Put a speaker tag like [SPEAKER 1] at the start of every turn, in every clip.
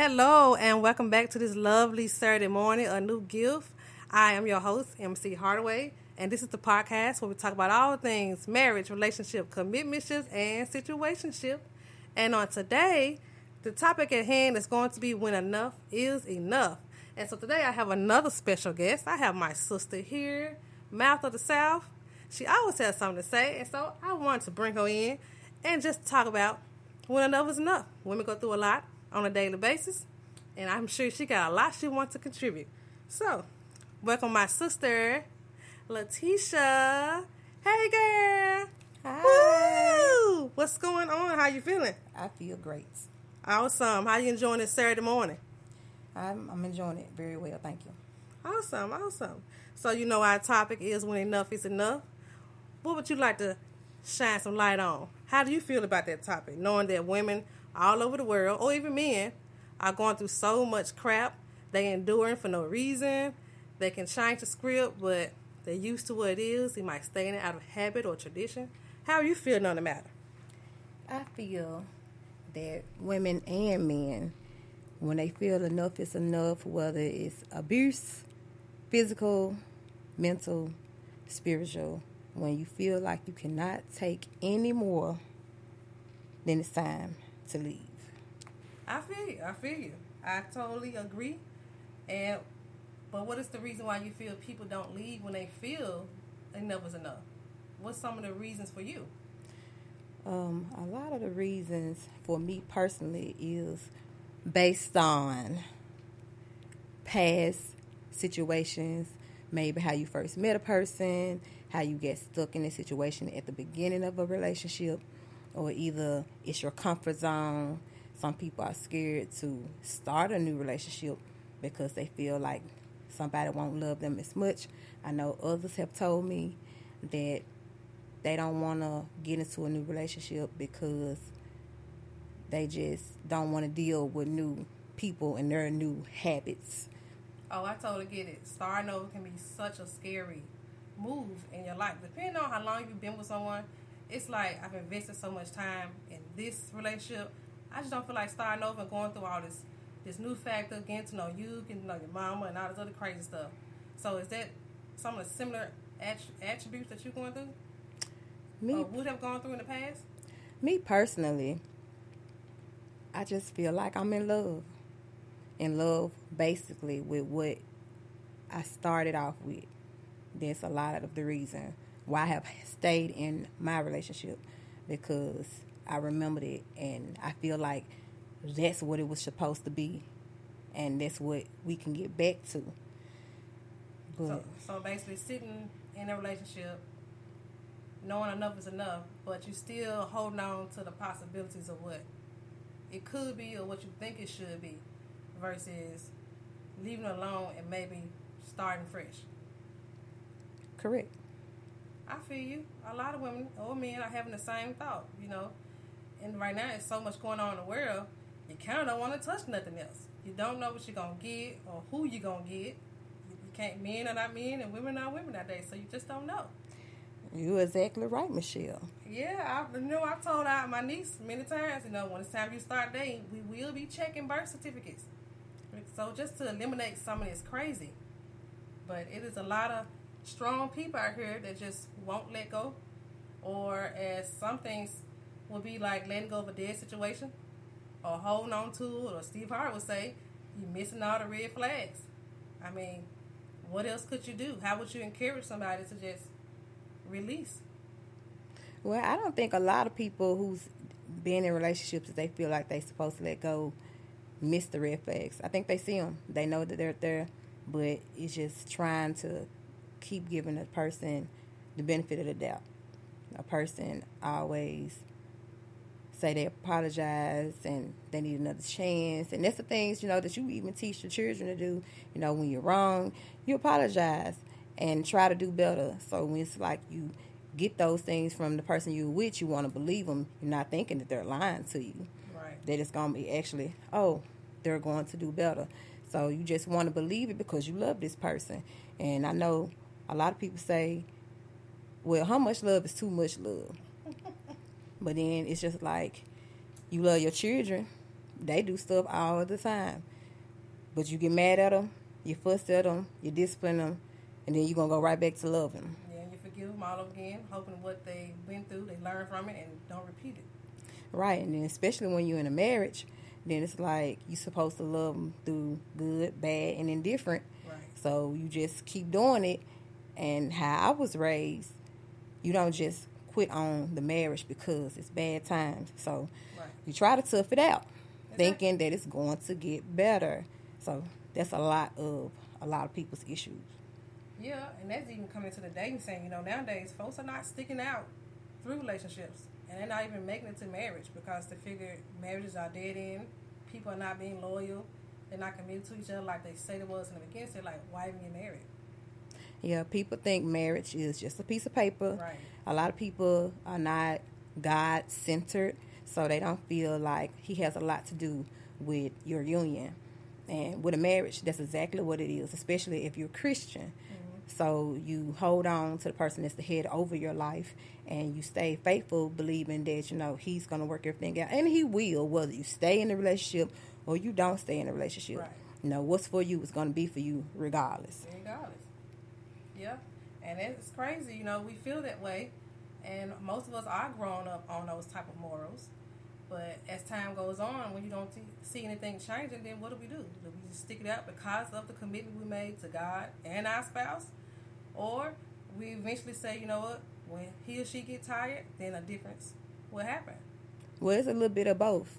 [SPEAKER 1] Hello, and welcome back to this lovely Saturday morning, a new gift. I am your host, MC Hardaway, and this is the podcast where we talk about all things marriage, relationship, commitmentships, and situationship. And on today, the topic at hand is going to be when enough is enough. And so today I have another special guest. I have my sister here, Mouth of the South. She always has something to say, and so I wanted to bring her in and just talk about when enough is enough. Women go through a lot on a daily basis, and I'm sure she got a lot she wants to contribute. So, welcome my sister, Letitia. Hey, girl.
[SPEAKER 2] Hi.
[SPEAKER 1] Woo! What's going on? How you feeling?
[SPEAKER 2] I feel great.
[SPEAKER 1] Awesome. How you enjoying this Saturday morning?
[SPEAKER 2] I'm enjoying it very well, thank you.
[SPEAKER 1] Awesome. So, you know our topic is when enough is enough. What would you like to shine some light on? How do you feel about that topic, knowing that women all over the world, or even men, are going through so much crap, they enduring for no reason, they can change the script, but they're used to what it is, they might stay in it out of habit or tradition. How are you feeling on the matter?
[SPEAKER 2] I feel that women and men, when they feel enough is enough, whether it's abuse, physical, mental, spiritual, when you feel like you cannot take any more, then it's time to leave.
[SPEAKER 1] I feel you. I totally agree. But what is the reason why you feel people don't leave when they feel enough is enough? What's some of the reasons for you?
[SPEAKER 2] A lot of the reasons for me personally is based on past situations, maybe how you first met a person, how you get stuck in a situation at the beginning of a relationship, or either it's your comfort zone. Some people are scared to start a new relationship because they feel like somebody won't love them as much. I know others have told me that they don't want to get into a new relationship because they just don't want to deal with new people and their new habits.
[SPEAKER 1] Oh, I totally get it. Starting over can be such a scary move in your life. Depending on how long you've been with someone, it's like I've invested so much time in this relationship. I just don't feel like starting over and going through all this new factor, getting to know you, getting to know your mama, and all this other crazy stuff. So is that some of the similar attributes that you're going through? Or would have gone through in the past?
[SPEAKER 2] Me personally, I just feel like I'm in love. In love basically with what I started off with. That's a lot of the reason why I have stayed in my relationship, because I remembered it and I feel like that's what it was supposed to be, and that's what we can get back to.
[SPEAKER 1] So basically sitting in a relationship, knowing enough is enough, but you still holding on to the possibilities of what it could be or what you think it should be, versus leaving it alone and maybe starting fresh.
[SPEAKER 2] Correct.
[SPEAKER 1] I feel you. A lot of women or men are having the same thought, And right now, there's so much going on in the world, you kind of don't want to touch nothing else. You don't know what you're going to get or who you're going to get. You can't, men are not men and women are women nowadays, so you just don't know.
[SPEAKER 2] You're exactly right, Michelle.
[SPEAKER 1] Yeah, I've told my niece many times, when it's time you start dating, we will be checking birth certificates. So just to eliminate some of this crazy. But it is a lot of strong people out here that just won't let go, or as some things would be like letting go of a dead situation or holding on to it, or Steve Harvey would say you're missing all the red flags. I mean, what else could you do? How would you encourage somebody to just release?
[SPEAKER 2] Well, I don't think a lot of people who's been in relationships that they feel like they're supposed to let go miss the red flags. I think they see them. They know that they're there, but it's just trying to keep giving a person the benefit of the doubt. A person always say they apologize and they need another chance, and that's the things that you even teach your children to do. When you're wrong, you apologize and try to do better. So when it's like you get those things from the person you're with, you want to believe them. You're not thinking that they're lying to you.
[SPEAKER 1] Right.
[SPEAKER 2] That it's going to be actually, they're going to do better. So you just want to believe it because you love this person. And I know a lot of people say, well, how much love is too much love? But then it's just like, you love your children. They do stuff all the time. But you get mad at them, you fuss at them, you discipline them, and then you're going to go right back to loving them.
[SPEAKER 1] Yeah, you forgive them all over again, hoping what they went through, they learn from it and don't repeat it.
[SPEAKER 2] Right, and then especially when you're in a marriage, then it's like you're supposed to love them through good, bad, and indifferent.
[SPEAKER 1] Right.
[SPEAKER 2] So you just keep doing it. And how I was raised, you don't just quit on the marriage because it's bad times. So
[SPEAKER 1] Right.
[SPEAKER 2] you try to tough it out,
[SPEAKER 1] Exactly.
[SPEAKER 2] thinking that it's going to get better. So that's a lot of people's issues.
[SPEAKER 1] Yeah, and that's even coming into the dating scene. Nowadays, folks are not sticking out through relationships. And they're not even making it to marriage because they figure marriages are dead end. People are not being loyal. They're not committed to each other like they say they was in the beginning. So they're like, why even get married?
[SPEAKER 2] Yeah, people think marriage is just a piece of paper.
[SPEAKER 1] Right.
[SPEAKER 2] A lot of people are not God-centered, so they don't feel like he has a lot to do with your union. And with a marriage, that's exactly what it is, especially if you're Christian. Mm-hmm. So you hold on to the person that's the head over your life, and you stay faithful, believing that, he's going to work everything out. And he will, whether you stay in the relationship or you don't stay in the relationship.
[SPEAKER 1] Right.
[SPEAKER 2] What's for you is going to be for you regardless.
[SPEAKER 1] Regardless. Yeah. And it's crazy, we feel that way. And most of us are growing up on those type of morals. But as time goes on, when you don't see anything changing, then what do? Do we just stick it out because of the commitment we made to God and our spouse? Or we eventually say, you know what, when he or she get tired, then a difference will happen.
[SPEAKER 2] Well, it's a little bit of both.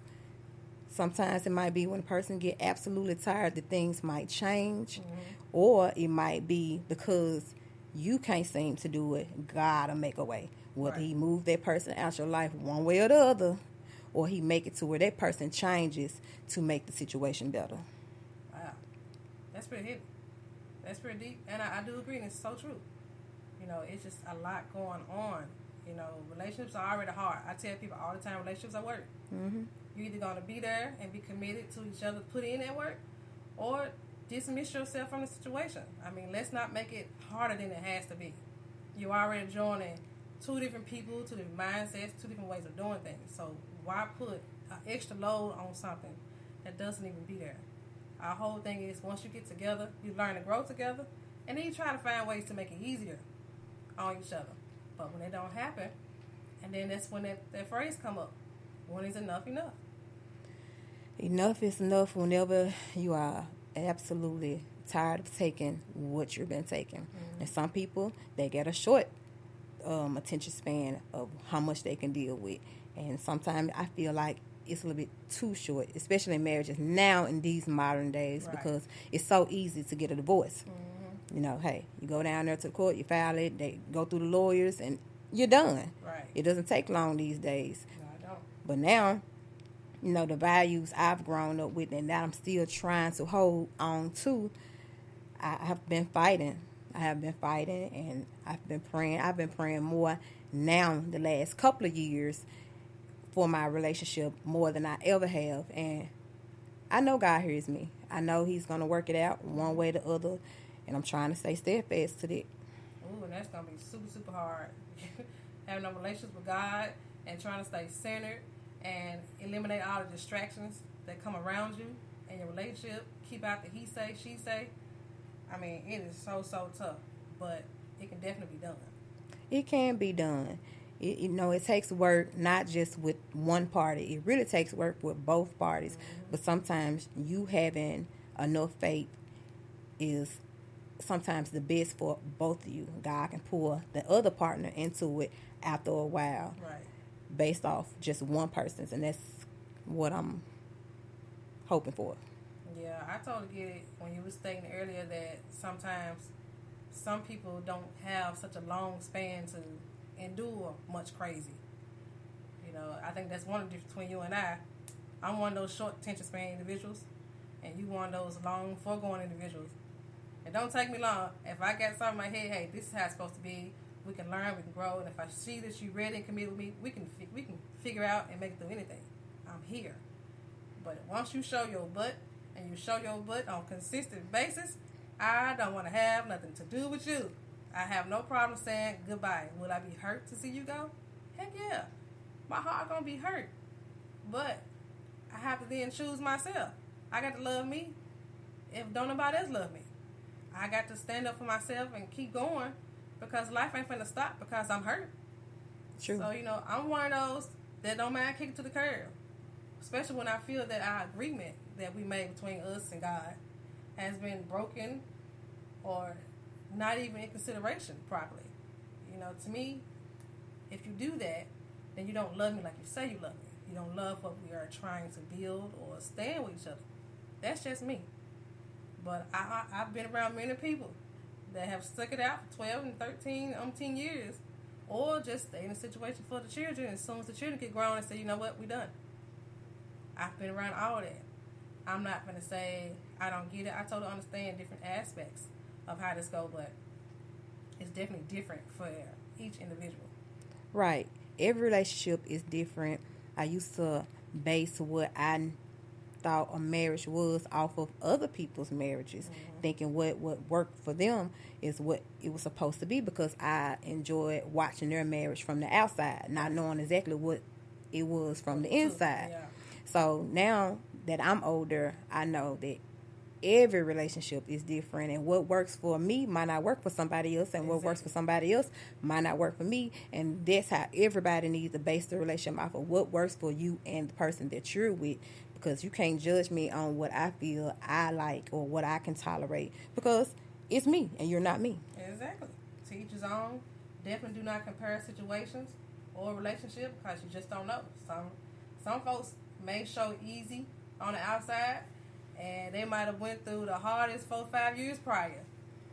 [SPEAKER 2] Sometimes it might be when a person get absolutely tired that things might change. Mm-hmm. Or it might be because you can't seem to do it, God will make a way. Whether He move that person out your life one way or the other, or He make it to where that person changes to make the situation better.
[SPEAKER 1] Wow. That's pretty heavy. That's pretty deep. And I do agree, and it's so true. It's just a lot going on. Relationships are already hard. I tell people all the time, relationships are work. Mm-hmm. You're either going to be there and be committed to each other, put in that work, or dismiss yourself from the situation. Let's not make it harder than it has to be. You're already joining two different people, two different mindsets, two different ways of doing things. So why put an extra load on something that doesn't even be there? Our whole thing is once you get together, you learn to grow together, and then you try to find ways to make it easier on each other. But when it don't happen, and then that's when that phrase come up. When is enough enough?
[SPEAKER 2] Enough is enough whenever you are absolutely tired of taking what you've been taking. Mm-hmm. And some people, they get a short attention span of how much they can deal with. And sometimes I feel like it's a little bit too short, especially in marriages now in these modern days, because it's so easy to get a divorce. Mm-hmm. Hey, you go down there to the court, you file it, they go through the lawyers, and you're done.
[SPEAKER 1] Right.
[SPEAKER 2] It doesn't take long these days.
[SPEAKER 1] No, I don't.
[SPEAKER 2] But now, the values I've grown up with and that I'm still trying to hold on to, I have been fighting. And I've been praying. I've been praying more now the last couple of years for my relationship more than I ever have. And I know God hears me. I know He's going to work it out one way or the other. And I'm trying to stay steadfast to that.
[SPEAKER 1] Ooh, and that's going to be super, super hard. Having a relationship with God and trying to stay centered and eliminate all the distractions that come around you and your relationship. Keep out the he say, she say. It is so, so tough. But it can definitely be done.
[SPEAKER 2] It can be done. It takes work not just with one party. It really takes work with both parties. Mm-hmm. But sometimes you having enough faith is sometimes the best for both of you. God can pull the other partner into it after a while.
[SPEAKER 1] Right.
[SPEAKER 2] Based off just one person's. And that's what I'm hoping for.
[SPEAKER 1] Yeah, I totally get it when you were stating earlier that sometimes some people don't have such a long span to endure much crazy. I think that's one of the difference between you and I. I'm one of those short attention span individuals, and you one of those long foregoing individuals. It don't take me long. If I got something in my head, hey, this is how it's supposed to be. We can learn, we can grow, and if I see that you're ready and committed with me, we can figure out and make it through anything. I'm here. But once you show your butt, and you show your butt on a consistent basis, I don't want to have nothing to do with you. I have no problem saying goodbye. Will I be hurt to see you go? Heck yeah. My heart gonna be hurt. But I have to then choose myself. I got to love me if don't nobody else love me. I got to stand up for myself and keep going because life ain't finna stop because I'm hurt.
[SPEAKER 2] True.
[SPEAKER 1] So, I'm one of those that don't mind kicking to the curb. Especially when I feel that our agreement that we made between us and God has been broken or not even in consideration properly. To me, if you do that, then you don't love me like you say you love me. You don't love what we are trying to build or stand with each other. That's just me. But I've been around many people that have stuck it out for 12 and 13, 10 years, or just stay in a situation for the children. As soon as the children get grown and say, you know what, we done. I've been around all that. I'm not going to say I don't get it. I totally understand different aspects of how this goes, but it's definitely different for each individual.
[SPEAKER 2] Right. Every relationship is different. I used to base what I thought a marriage was off of other people's marriages, thinking what worked for them is what it was supposed to be because I enjoyed watching their marriage from the outside, not knowing exactly what it was from the inside.
[SPEAKER 1] Yeah.
[SPEAKER 2] So now that I'm older, I know that every relationship is different, and what works for me might not work for somebody else, and what works for somebody else might not work for me. And that's how everybody needs to base the relationship off of what works for you and the person that you're with, because you can't judge me on what I feel I like or what I can tolerate, because it's me and you're not me.
[SPEAKER 1] Exactly. To each his own. Definitely do not compare situations or relationship because you just don't know. Some folks may show easy on the outside, and they might have went through the hardest 4-5 years prior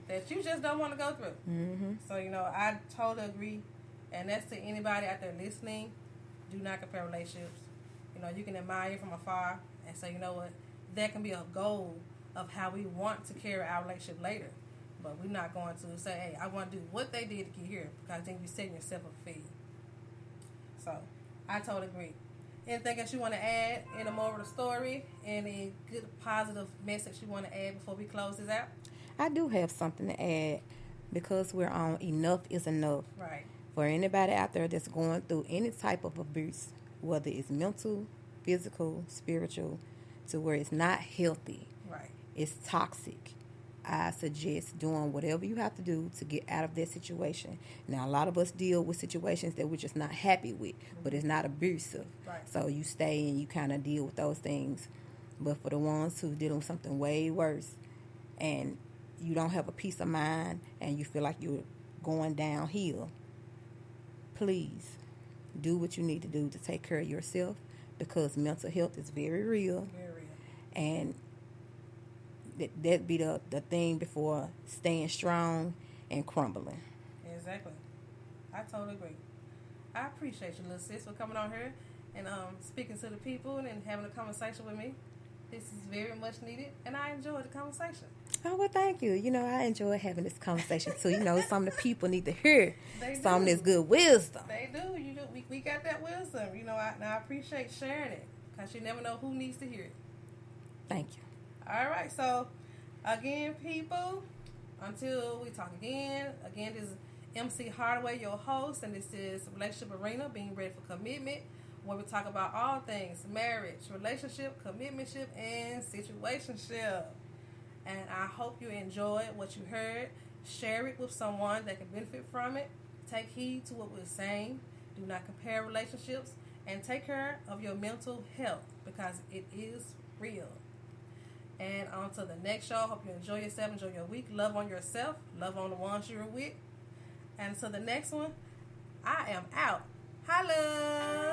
[SPEAKER 1] that you just don't want to go through.
[SPEAKER 2] Mm-hmm.
[SPEAKER 1] So, I totally agree. And that's to anybody out there listening. Do not compare relationships. You can admire from afar and say, you know what, that can be a goal of how we want to carry our relationship later. But we're not going to say, hey, I want to do what they did to get here, because then you're setting yourself up for failure. So, I totally agree. Anything else you want to add in the moral of the story? Any good positive message you want to add before we close this out?
[SPEAKER 2] I do have something to add, because we're on enough is enough.
[SPEAKER 1] Right.
[SPEAKER 2] For anybody out there that's going through any type of abuse, whether it's mental, physical, spiritual, to where it's not healthy,
[SPEAKER 1] right,
[SPEAKER 2] it's toxic, I suggest doing whatever you have to do to get out of that situation. Now, a lot of us deal with situations that we're just not happy with, but it's not abusive.
[SPEAKER 1] Right.
[SPEAKER 2] So you stay and you kind of deal with those things. But for the ones who dealing with something way worse, and you don't have a peace of mind, and you feel like you're going downhill, please do what you need to do to take care of yourself, because mental health is very real.
[SPEAKER 1] Very real.
[SPEAKER 2] And that be the thing before staying strong and crumbling.
[SPEAKER 1] Exactly. I totally agree. I appreciate you, little sis, for coming on here and speaking to the people and having a conversation with me. This is very much needed, and I enjoyed the conversation.
[SPEAKER 2] Oh, well, thank you. I enjoy having this conversation, too. Some of the people need to hear some of this good wisdom.
[SPEAKER 1] They do. We got that wisdom. I appreciate sharing it, because you never know who needs to hear it.
[SPEAKER 2] Thank you.
[SPEAKER 1] All right. So, again, people, until we talk again, this is MC Hardaway, your host, and this is Relationship Arena, being ready for commitment, where we talk about all things marriage, relationship, commitmentship, and situationship. And I hope you enjoyed what you heard. Share it with someone that can benefit from it. Take heed to what we're saying. Do not compare relationships. And take care of your mental health, because it is real. And on to the next show. Hope you enjoy yourself. Enjoy your week. Love on yourself. Love on the ones you're with. And so the next one, I am out. Holla!